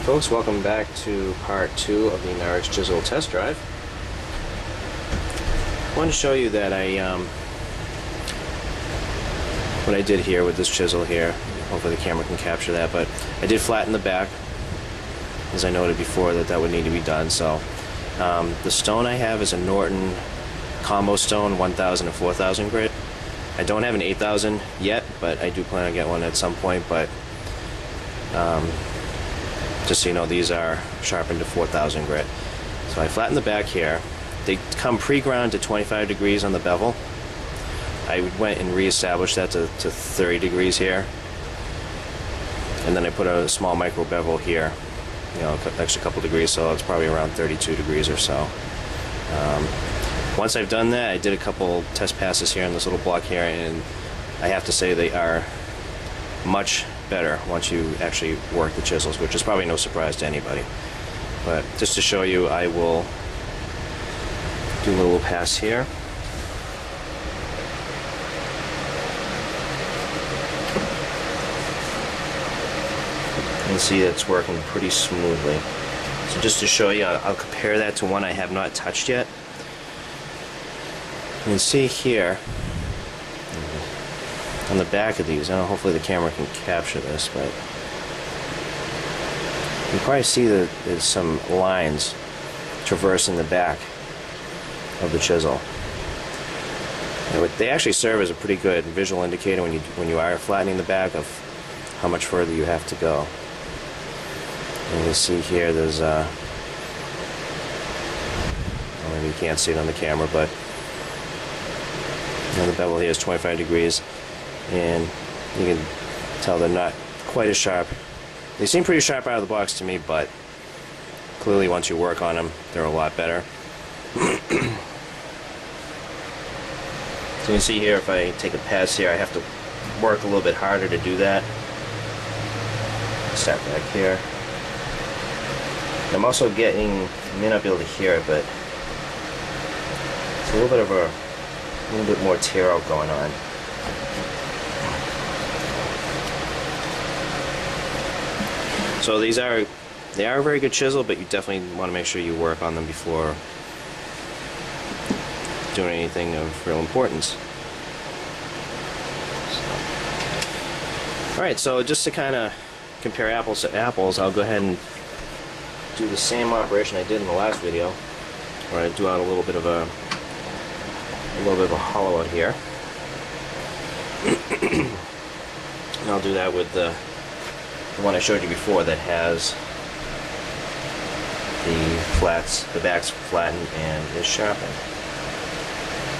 folks, welcome back to part 2 of the Narex Chisel test drive. I wanted to show you that what I did here with this chisel here. Hopefully the camera can capture that, but I did flatten the back, as I noted before that would need to be done. So the stone I have is a Norton combo stone 1000 and 4000 grit. I don't have an 8000 yet, but I do plan on getting one at some point. But just so you know, these are sharpened to 4000 grit. So I flattened the back here. They come pre-ground to 25 degrees on the bevel. I went and re-established that to 30 degrees here, and then I put a small micro bevel here, you know, an extra couple degrees, so it's probably around 32 degrees or so. Once I've done that, I did a couple test passes here on this little block here, and I have to say they are much better once you actually work the chisels, which is probably no surprise to anybody. But just to show you, I will do a little pass here. You can see it's working pretty smoothly. So just to show you, I'll compare that to one I have not touched yet. You can see here on the back of these, hopefully the camera can capture this, but you can probably see that there's some lines traversing the back of the chisel. They actually serve as a pretty good visual indicator when you are flattening the back of how much further you have to go. And you can see here there's well, maybe you can't see it on the camera, but the bevel here is 25 degrees, and you can tell they're not quite as sharp. They seem pretty sharp out of the box to me, but clearly once you work on them, they're a lot better. So you can see here, if I take a pass here, I have to work a little bit harder to do that. Start back here. I'm also getting, you may not be able to hear it, but it's a little bit more tear out going on. So they are a very good chisel, but you definitely want to make sure you work on them before doing anything of real importance. Alright, so just to kind of compare apples to apples, I'll go ahead and do the same operation I did in the last video, where I do out a little bit of a hollow out here. And I'll do that with the one I showed you before that has the back's flattened and is sharpened.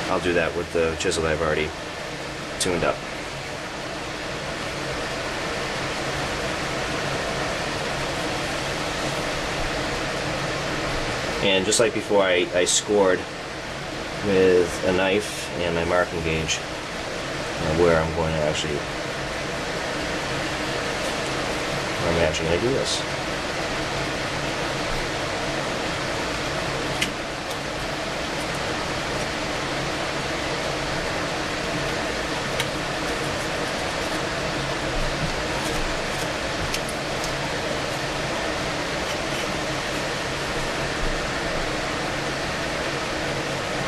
I'll do that with the chisel that I've already tuned up. And just like before, I scored with a knife and my marking gauge where I'm actually going to do this.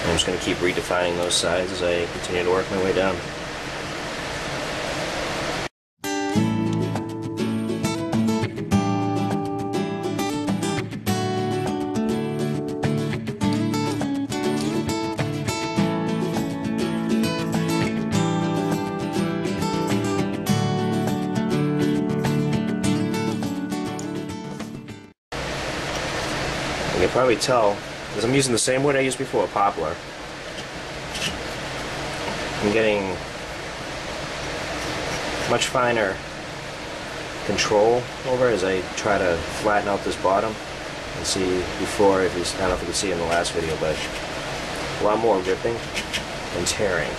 I'm just going to keep redefining those sides as I continue to work my way down. You can probably tell, because I'm using the same wood I used before, poplar. I'm getting much finer control over as I try to flatten out this bottom. And see before, I don't know if you can see in the last video, but a lot more ripping and tearing.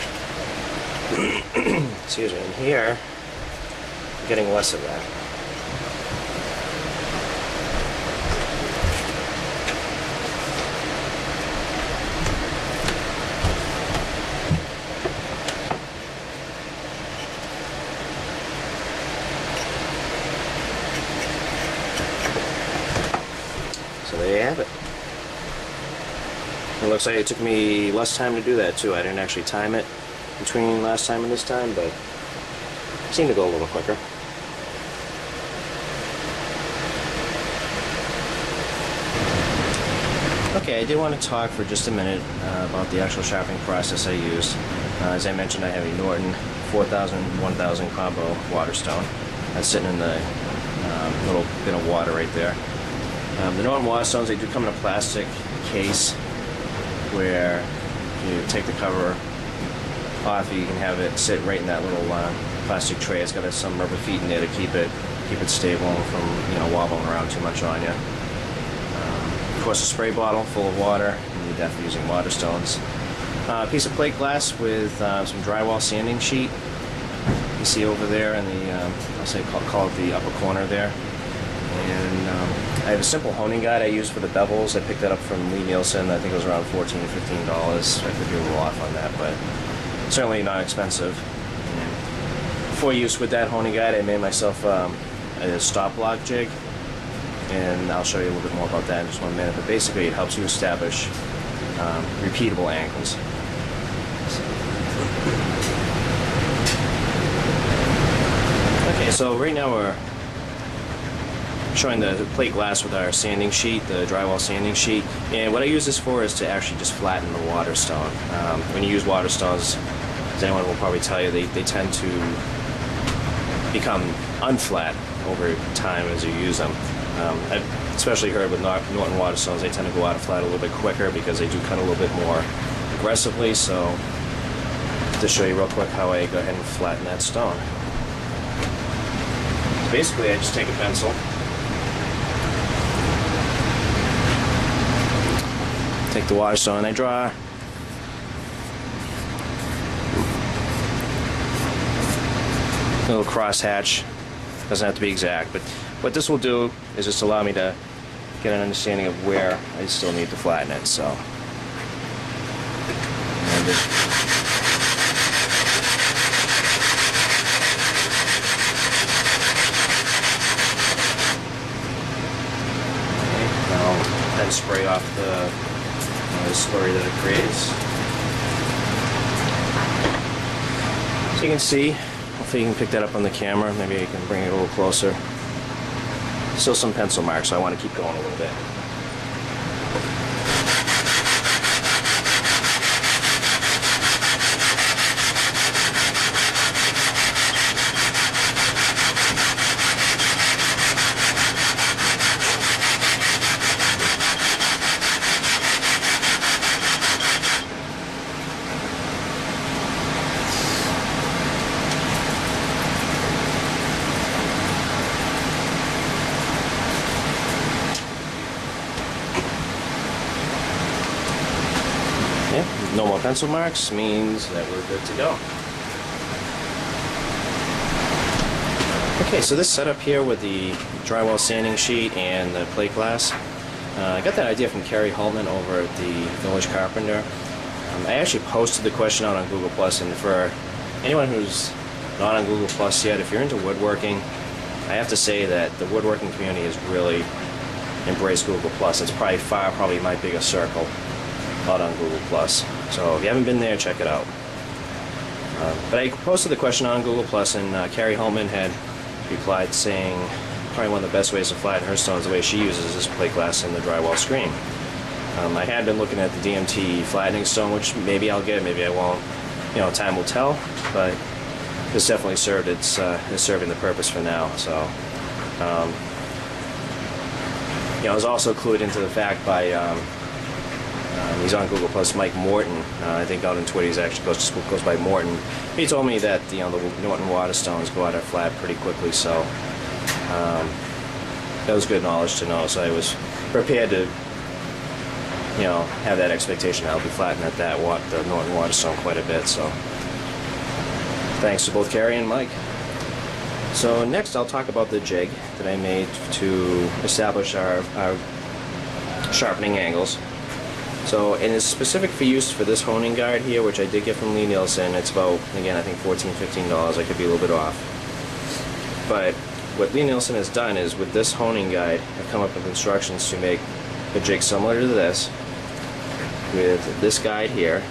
Excuse me. And here, I'm getting less of that. So there you have it. It looks like it took me less time to do that too. I didn't actually time it between last time and this time, but it seemed to go a little quicker. Okay, I did want to talk for just a minute about the actual sharpening process I used. As I mentioned, I have a Norton 4000-1000 combo Waterstone. That's sitting in the little bit of water right there. The Norton Waterstones, they do come in a plastic case where you take the cover off, you can have it sit right in that little plastic tray. It's got some rubber feet in there to keep it stable from wobbling around too much on you. Of course, a spray bottle full of water. You're definitely using Waterstones. A piece of plate glass with some drywall sanding sheet. You see over there in the I'll say call it the upper corner there. And I have a simple honing guide I use for the bevels. I picked that up from Lee Nielsen. I think it was around $14 to $15. I could be a little off on that, but certainly not expensive. And for use with that honing guide, I made myself a stop block jig, and I'll show you a little bit more about that in just 1 minute. But basically, it helps you establish repeatable angles. Okay, so right now we're showing the plate glass with our sanding sheet, the drywall sanding sheet. And what I use this for is to actually just flatten the Waterstone. When you use Waterstones, as anyone will probably tell you, they tend to become unflat over time as you use them. I've especially heard with Norton Waterstones, they tend to go out of flat a little bit quicker because they do cut a little bit more aggressively. So to show you real quick how I go ahead and flatten that stone. Basically, I just take a pencil, take the Waterstone, and I draw a little crosshatch. Doesn't have to be exact, but what this will do is just allow me to get an understanding of where I still need to flatten it. So, then spray off the slurry that it creates. So you can see, hopefully you can pick that up on the camera, maybe I can bring it a little closer. Still some pencil marks, so I want to keep going a little bit. No more pencil marks means that we're good to go. Okay, so this setup here with the drywall sanding sheet and the plate glass, I got that idea from Carrie Holtman over at the Village Carpenter. I actually posted the question out on Google+, and for anyone who's not on Google+ yet, if you're into woodworking, I have to say that the woodworking community has really embraced Google+. It's probably my biggest circle out on Google+. So if you haven't been there, check it out. But I posted the question on Google+, and Carrie Holman had replied saying probably one of the best ways to flatten her stones, the way she uses is plate glass and the drywall screen. I had been looking at the DMT flattening stone, which maybe I'll get, maybe I won't. Time will tell, but this definitely served is serving the purpose for now. So, I was also clued into the fact by he's on Google+, Mike Morton. I think out on Twitter he actually goes by Morton. He told me that the Norton Waterstones go out of flat pretty quickly, so that was good knowledge to know. So I was prepared to have that expectation. I'll be flattening at the Norton Waterstone quite a bit. So thanks to both Carrie and Mike. So next I'll talk about the jig that I made to establish our sharpening angles. So, and it's specific for use for this honing guide here, which I did get from Lee Nielsen. It's about, again, I think $14, $15. I could be a little bit off. But what Lee Nielsen has done is, with this honing guide, I've come up with instructions to make a jig similar to this with this guide here,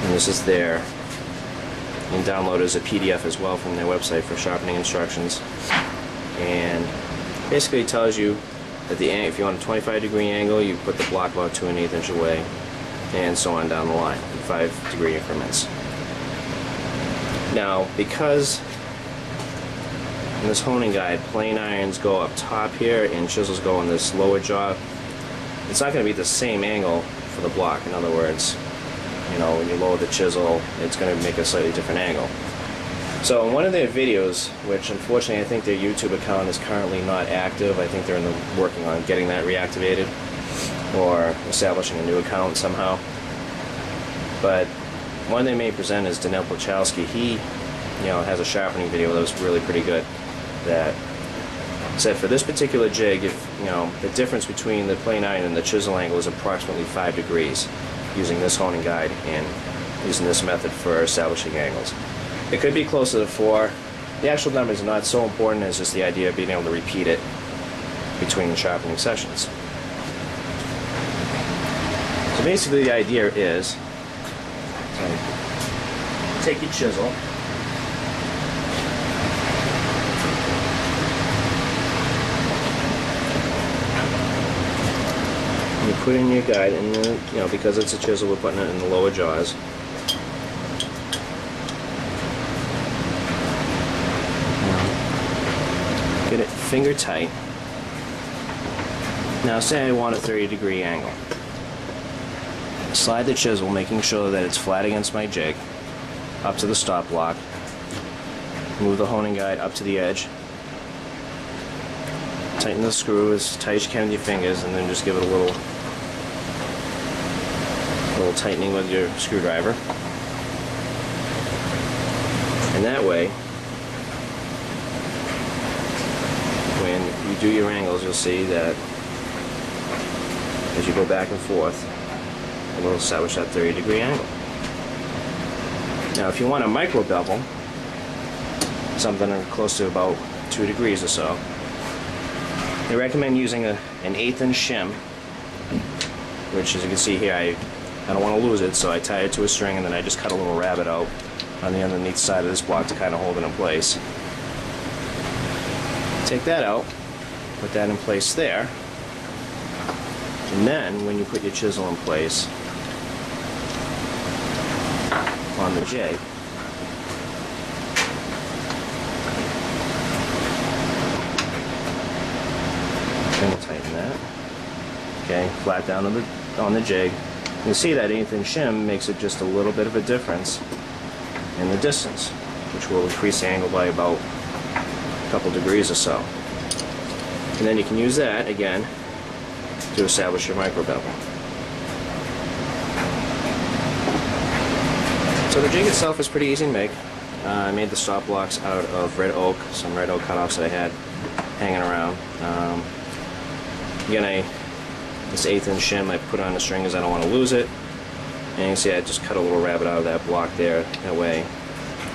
and this is there. You can download it as a PDF as well from their website for sharpening instructions, and basically it tells you that if you want a 25-degree angle, you put the block about 2 1/8 inch away, and so on down the line in 5-degree increments. Now, because in this honing guide, plane irons go up top here and chisels go in this lower jaw, it's not going to be the same angle for the block. In other words, you know, when you lower the chisel, it's going to make a slightly different angle. So in one of their videos, which unfortunately I think their YouTube account is currently not active, I think they're working on getting that reactivated or establishing a new account somehow. But one they may present is Daniel Plachowski. He, you know, has a sharpening video that was really pretty good. That said for this particular jig, if you know the difference between the plane iron and the chisel angle is approximately 5 degrees, using this honing guide and using this method for establishing angles. It could be closer to 4. The actual numbers are not so important as just the idea of being able to repeat it between sharpening sessions. So basically the idea is, take your chisel, and you put in your guide, and you know, because it's a chisel, we're putting it in the lower jaws. Get it finger tight. Now say I want a 30-degree angle. Slide the chisel, making sure that it's flat against my jig, up to the stop block. Move the honing guide up to the edge. Tighten the screw as tight as you can with your fingers, and then just give it a little tightening with your screwdriver. And that way, when you do your angles, you'll see that as you go back and forth, it will establish that 30-degree angle. Now, if you want a micro bevel, something close to about 2 degrees or so, they recommend using an 1/8 inch shim, which, as you can see here, I don't want to lose it, so I tie it to a string, and then I just cut a little rabbit out on the underneath side of this block to kind of hold it in place. Take that out, put that in place there, and then when you put your chisel in place on the jig, and we'll tighten that. Okay, flat down on the jig. You can see that 1/8 inch shim makes it just a little bit of a difference in the distance, which will increase the angle by about a couple degrees or so. And then you can use that again to establish your micro bevel. So the jig itself is pretty easy to make. I made the stop blocks out of red oak, some red oak cutoffs that I had hanging around. Again, this 1/8 inch shim I put on the string because I don't want to lose it. And you can see I just cut a little rabbit out of that block there, that way,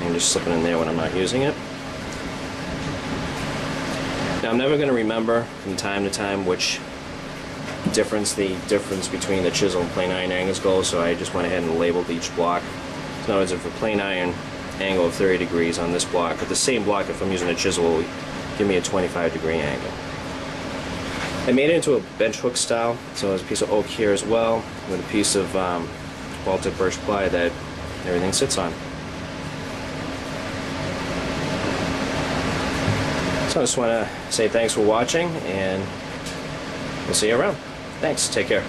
and just slip it in there when I'm not using it. Now I'm never going to remember from time to time which the difference between the chisel and plane iron angles goes, so I just went ahead and labeled each block. In other words, if a plane iron angle of 30 degrees on this block, but the same block if I'm using a chisel will give me a 25-degree angle. I made it into a bench hook style, so there's a piece of oak here as well, with a piece of Baltic birch ply that everything sits on. So I just want to say thanks for watching, and we'll see you around. Thanks, take care.